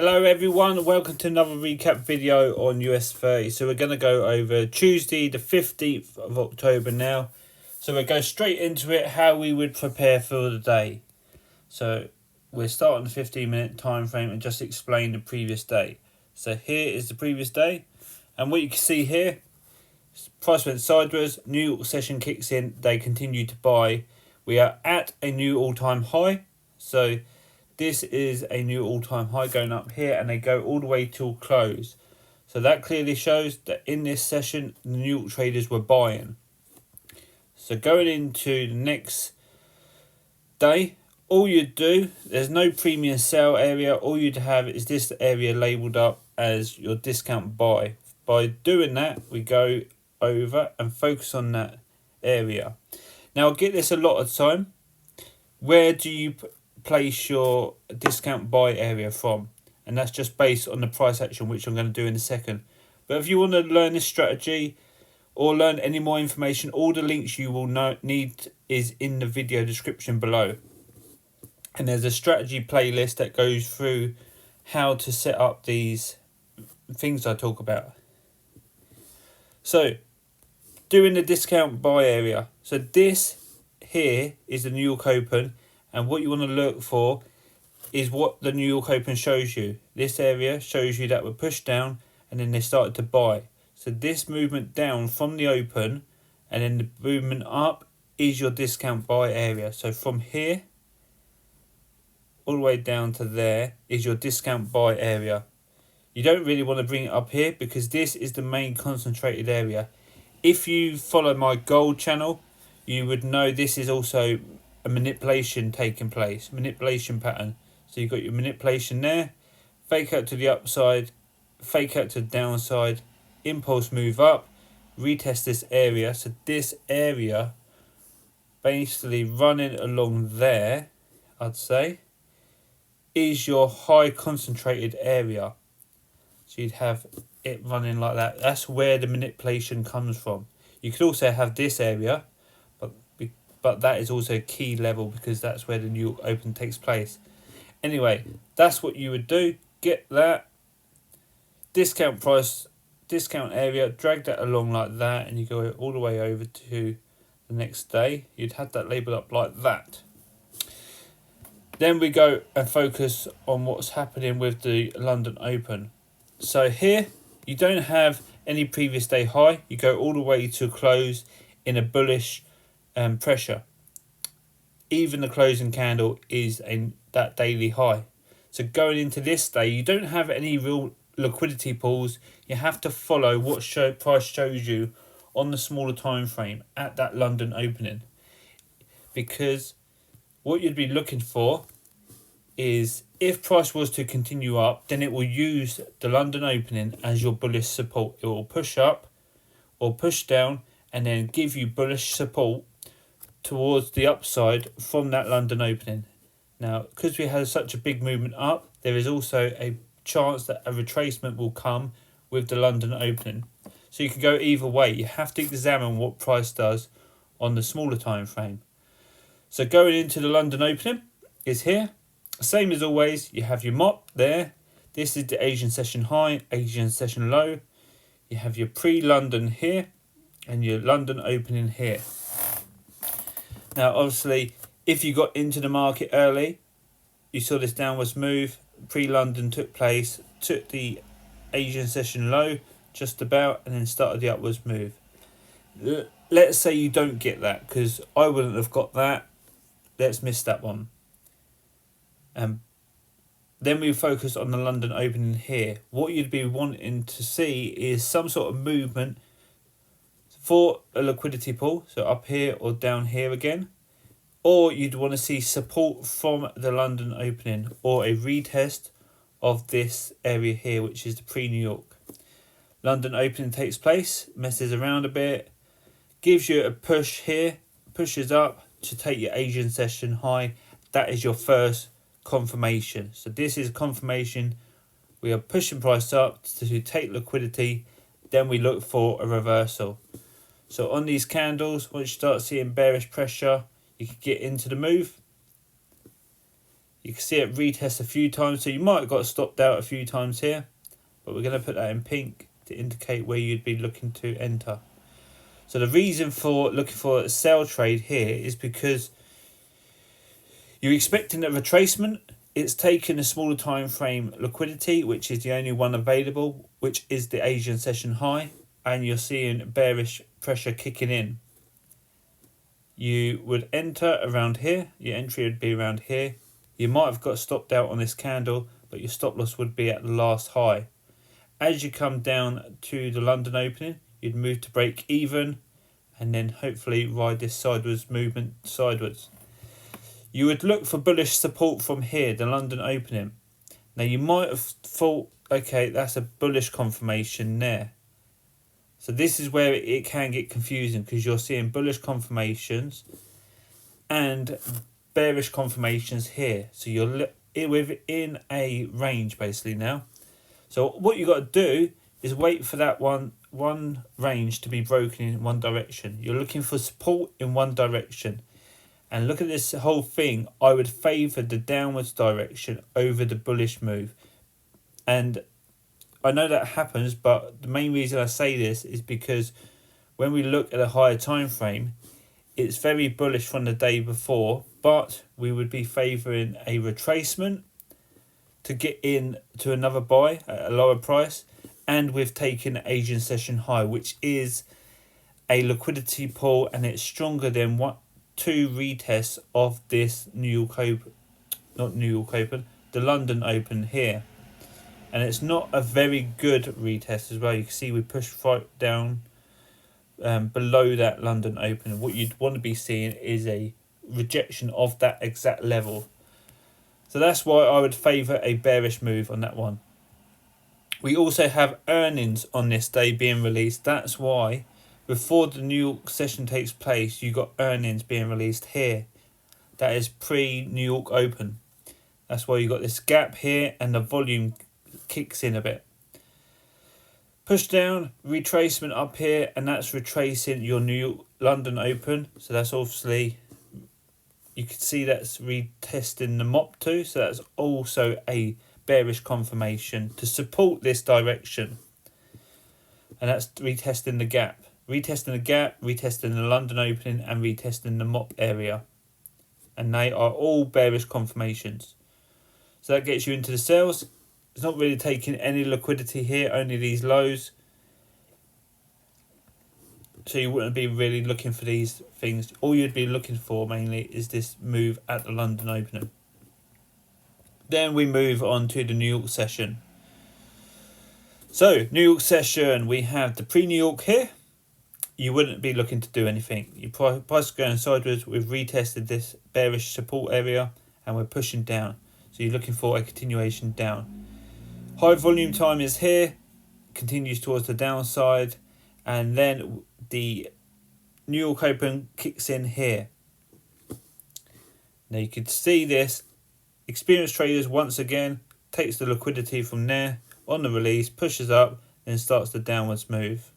Hello everyone, welcome to another recap video on US30. So we're going to go over Tuesday the 15th of October now. So we'll go straight into it, how we would prepare for the day. So we'll start on the 15-minute time frame and just explain the previous day. So here is the previous day, and what you can see here, price went sideways, New York session kicks in, they continue to buy. We are at a new all-time high, so this is a new all-time high going up here, and they go all the way till close. So that clearly shows that in this session, the New York traders were buying. So going into the next day, all you'd do, there's no premium sale area. All you'd have is this area labelled up as your discount buy. By doing that, we go over and focus on that area. Now, I get this a lot of time. Where do you place your discount buy area from? And that's just based on the price action, which I'm going to do in a second. But if you want to learn this strategy or learn any more information, all the links you will need is in the video description below. And there's a strategy playlist that goes through how to set up these things I talk about. So, doing the discount buy area. So this here is the New York Open. And what you want to look for is what the New York Open shows you. This area shows you that we're pushed down and then they started to buy. So this movement down from the open and then the movement up is your discount buy area. So from here all the way down to there is your discount buy area. You don't really want to bring it up here because this is the main concentrated area. If you follow my gold channel, you would know this is also a manipulation taking place, manipulation pattern. So you've got your manipulation there, fake out to the upside, fake out to the downside, impulse move up, retest this area. So this area basically running along there, I'd say, is your high concentrated area. So you'd have it running like that. That's where the manipulation comes from. You could also have this area, but that is also a key level because that's where the New York Open takes place. Anyway, that's what you would do. Get that discount price, discount area, drag that along like that, and you go all the way over to the next day. You'd have that labelled up like that. Then we go and focus on what's happening with the London Open. So here, you don't have any previous day high. You go all the way to close in a bullish pressure. Even the closing candle is that daily high. So going into this day, you don't have any real liquidity pools. You have to follow what price shows you on the smaller time frame at that London opening, because what you'd be looking for is if price was to continue up, then it will use the London opening as your bullish support. It will push up or push down and then give you bullish support towards the upside from that London opening. Now, because we had such a big movement up, there is also a chance that a retracement will come with the London opening. So you can go either way. You have to examine what price does on the smaller time frame. So going into the London opening is here. Same as always, you have your mop there. This is the Asian session high, Asian session low. You have your pre-London here and your London opening here. Now, obviously, if you got into the market early, you saw this downwards move, pre-London took place, took the Asian session low just about, and then started the upwards move. Let's say you don't get that, because I wouldn't have got that. Let's miss that one. Then we focus on the London opening here. What you'd be wanting to see is some sort of movement for a liquidity pool, so up here or down here again, or you'd want to see support from the London opening or a retest of this area here, which is the pre-New York. London opening takes place, messes around a bit, gives you a push here, pushes up to take your Asian session high. That is your first confirmation. So this is confirmation. We are pushing price up to take liquidity, then we look for a reversal. So on these candles, once you start seeing bearish pressure, you can get into the move. You can see it retest a few times, so you might have got stopped out a few times here, but we're going to put that in pink to indicate where you'd be looking to enter. So the reason for looking for a sell trade here is because you're expecting a retracement. It's taken a smaller time frame liquidity, which is the only one available, which is the Asian session high, and you're seeing bearish pressure kicking in. You would enter around here. Your entry would be around here. You might have got stopped out on this candle, but your stop loss would be at the last high. As you come down to the London opening, you'd move to break even and then hopefully ride this sideways movement sideways. You would look for bullish support from here, the London opening. Now you might have thought, okay, that's a bullish confirmation there. So this is where it can get confusing, because you're seeing bullish confirmations and bearish confirmations here. So you're within a range basically now. So what you got to do is wait for that one range to be broken in one direction. You're looking for support in one direction. And look at this whole thing. I would favour the downwards direction over the bullish move. And I know that happens, but the main reason I say this is because when we look at a higher time frame, it's very bullish from the day before, but we would be favouring a retracement to get in to another buy at a lower price, and we've taken Asian session high, which is a liquidity pull, and it's stronger than two retests of this New York Open, not New York Open, the London Open here. And it's not a very good retest as well. You can see we pushed right down below that London Open. What you'd want to be seeing is a rejection of that exact level. So that's why I would favour a bearish move on that one. We also have earnings on this day being released. That's why before the New York session takes place, you got earnings being released here. That is pre-New York Open. That's why you got this gap here and the volume kicks in a bit. Push down, retracement up here, and that's retracing your New York London Open. So that's obviously, you can see that's retesting the MOP too. So that's also a bearish confirmation to support this direction. And that's retesting the gap. Retesting the gap, retesting the London opening, and retesting the MOP area. And they are all bearish confirmations. So that gets you into the sales. It's not really taking any liquidity here, only these lows. So you wouldn't be really looking for these things. All you'd be looking for mainly is this move at the London opening. Then we move on to the New York session. So, New York session, we have the pre-New York here. You wouldn't be looking to do anything. Your price is going sideways. We've retested this bearish support area and we're pushing down. So you're looking for a continuation down. High volume time is here, continues towards the downside, and then the New York Open kicks in here. Now you can see this. Experienced traders once again takes the liquidity from there on the release, pushes up, then starts the downwards move.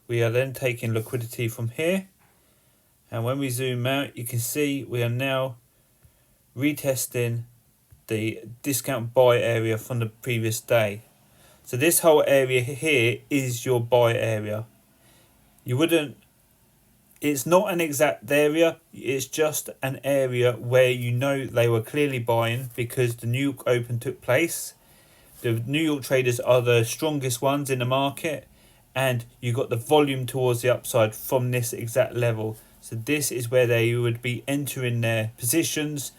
We are then taking liquidity from here, and when we zoom out, you can see we are now retesting the discount buy area from the previous day. So this whole area here is your buy area. It's not an exact area, it's just an area where you know they were clearly buying because the New York Open took place. The New York traders are the strongest ones in the market, and you got the volume towards the upside from this exact level. So this is where they would be entering their positions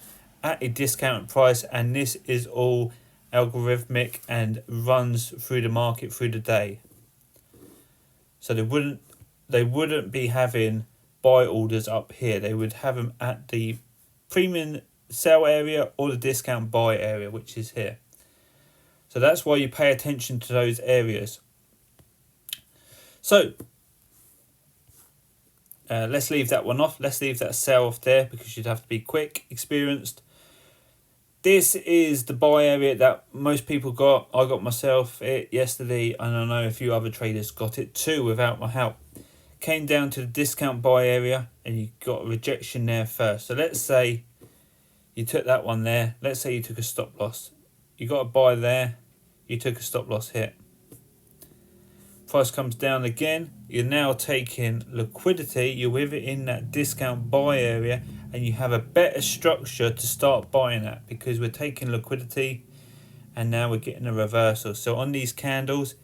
at a discount price, and this is all algorithmic and runs through the market through the day. So they wouldn't be having buy orders up here. They would have them at the premium sell area or the discount buy area, which is here. So that's why you pay attention to those areas. So let's leave that one off. Let's leave that sell off there because you'd have to be quick, experienced. This is the buy area that most people got. I got myself it yesterday, and I know a few other traders got it too without my help. Came down to the discount buy area and you got a rejection there first. So let's say You took that one there. Let's say you took a stop loss. You got a buy there. You took a stop loss hit. Price comes down again. You're now taking liquidity. You're within that discount buy area, and you have a better structure to start buying at, because we're taking liquidity and now we're getting a reversal. So on these candles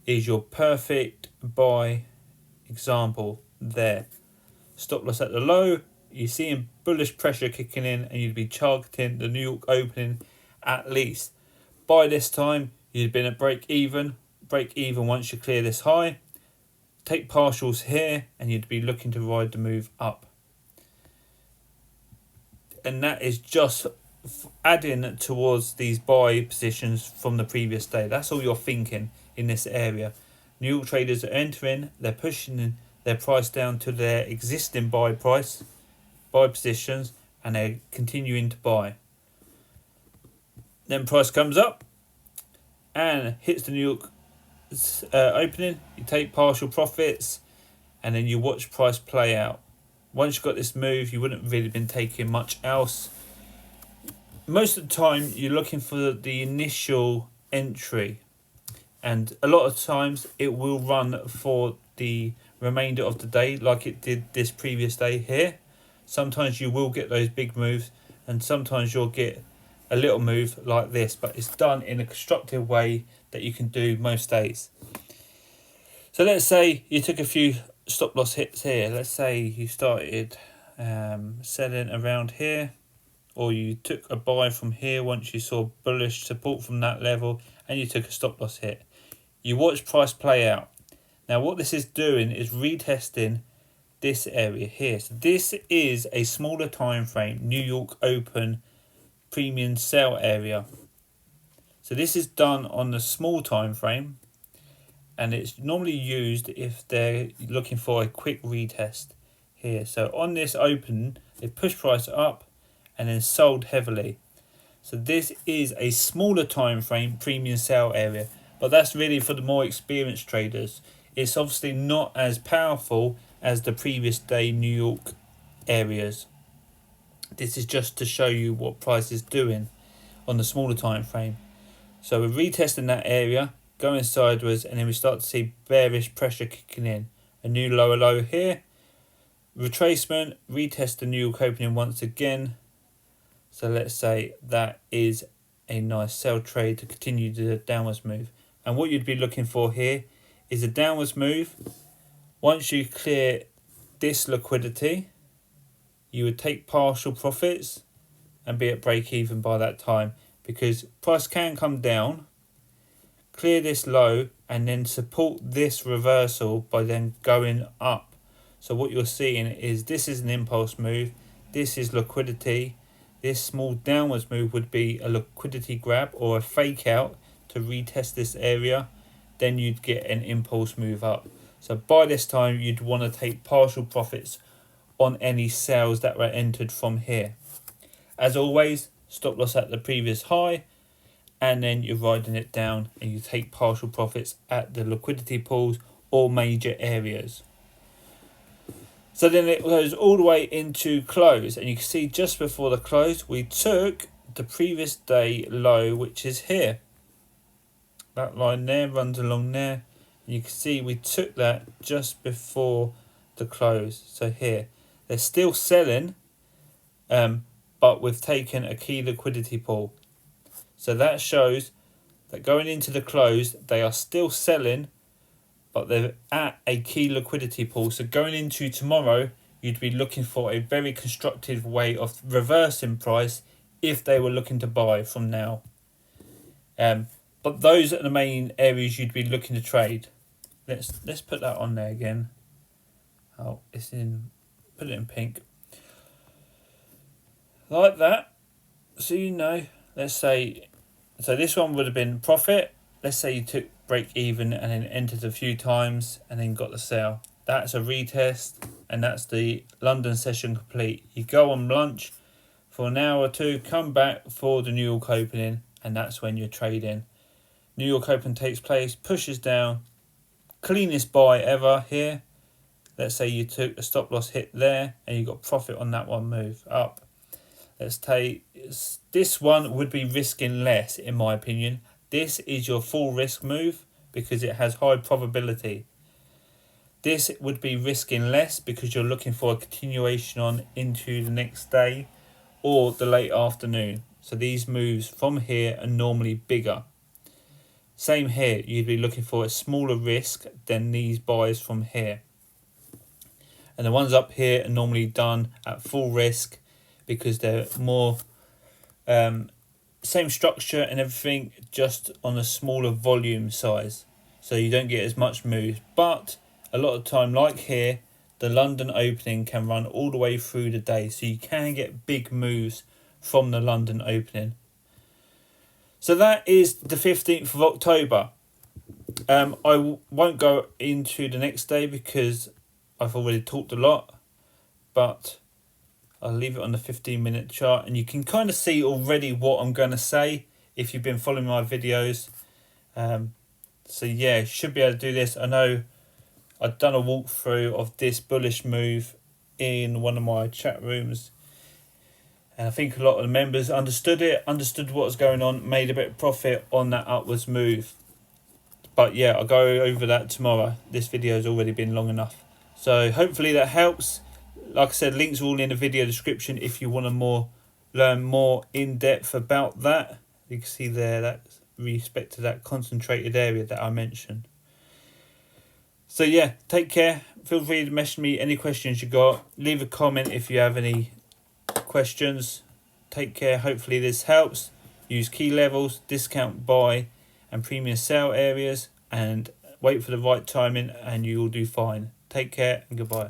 is your perfect buy example there. Stop loss at the low. You're seeing bullish pressure kicking in, and you'd be targeting the New York opening at least. By this time, you'd been at break even once you clear this high. Take partials here, and you'd be looking to ride the move up. And that is just adding towards these buy positions from the previous day. That's all you're thinking in this area. New York traders are entering, they're pushing their price down to their existing buy positions, and they're continuing to buy. Then price comes up and hits the New York opening. You take partial profits, and then you watch price play out. Once you've got this move, you wouldn't really been taking much else. Most of the time, you're looking for the initial entry, and a lot of times it will run for the remainder of the day, like it did this previous day here. Sometimes you will get those big moves, and sometimes you'll get a little move like this, but it's done in a constructive way that you can do most days. So let's say you took a few stop loss hits here. Let's say you started selling around here, or you took a buy from here once you saw bullish support from that level, and you took a stop loss hit. You watch price play out. Now what this is doing is retesting this area here. So this is a smaller time frame New York open premium sell area. So this is done on the small time frame, and it's normally used if they're looking for a quick retest here. So on this open, they push price up and then sold heavily. So this is a smaller time frame premium sell area, but that's really for the more experienced traders. It's obviously not as powerful as the previous day New York areas. This is just to show you what price is doing on the smaller time frame. So we're retesting that area, going sideways, and then we start to see bearish pressure kicking in. A new lower low here. Retracement, retest the New York opening once again. So let's say that is a nice sell trade to continue the downwards move. And what you'd be looking for here is a downwards move. Once you clear this liquidity, you would take partial profits and be at break even by that time, because price can come down, clear this low, and then support this reversal by then going up. So what you're seeing is this is an impulse move, this is liquidity. This small downwards move would be a liquidity grab or a fake out to retest this area. Then you'd get an impulse move up. So by this time, you'd want to take partial profits on any sales that were entered from here. As always, stop loss at the previous high, and then you're riding it down, and you take partial profits at the liquidity pools or major areas. So then it goes all the way into close, and you can see just before the close we took the previous day low, which is here. That line there runs along there, and you can see we took that just before the close. So here they're still selling, but we've taken a key liquidity pool. So that shows that going into the close they are still selling, but they're at a key liquidity pool. So going into tomorrow, you'd be looking for a very constructive way of reversing price if they were looking to buy from now. But those are the main areas you'd be looking to trade. Let's put that on there again. Oh, it's in. Put it in pink. Like that. So you know. Let's say. So this one would have been profit. Let's say you took break even and then entered a few times and then got the sale. That's a retest, and that's the London session complete. You go on lunch for an hour or two, come back for the New York opening, and that's when you're trading. New York open takes place, pushes down, cleanest buy ever here. Let's say you took a stop loss hit there and you got profit on that one move up. Let's take this one would be risking less in my opinion. This is your full risk move because it has high probability. This would be risking less because you're looking for a continuation on into the next day or the late afternoon. So these moves from here are normally bigger. Same here, you'd be looking for a smaller risk than these buys from here. And the ones up here are normally done at full risk because they're more same structure and everything, just on a smaller volume size. So you don't get as much moves. But a lot of time, like here, the London opening can run all the way through the day. So you can get big moves from the London opening. So that is the 15th of October. I won't go into the next day because I've already talked a lot, but I'll leave it on the 15-minute chart, and you can kind of see already what I'm going to say if you've been following my videos. So yeah, should be able to do this. I know I've done a walkthrough of this bullish move in one of my chat rooms, and I think a lot of the members understood what was going on, made a bit of profit on that upwards move. But yeah, I'll go over that tomorrow. This video has already been long enough. So hopefully that helps. Like I said, links are all in the video description if you want to learn more in depth about that. You can see there that's respect to that concentrated area that I mentioned. So yeah, take care. Feel free to message me any questions you got. Leave a comment if you have any questions. Take care. Hopefully this helps. Use key levels, discount buy and premium sale areas, and wait for the right timing and you will do fine. Take care and goodbye.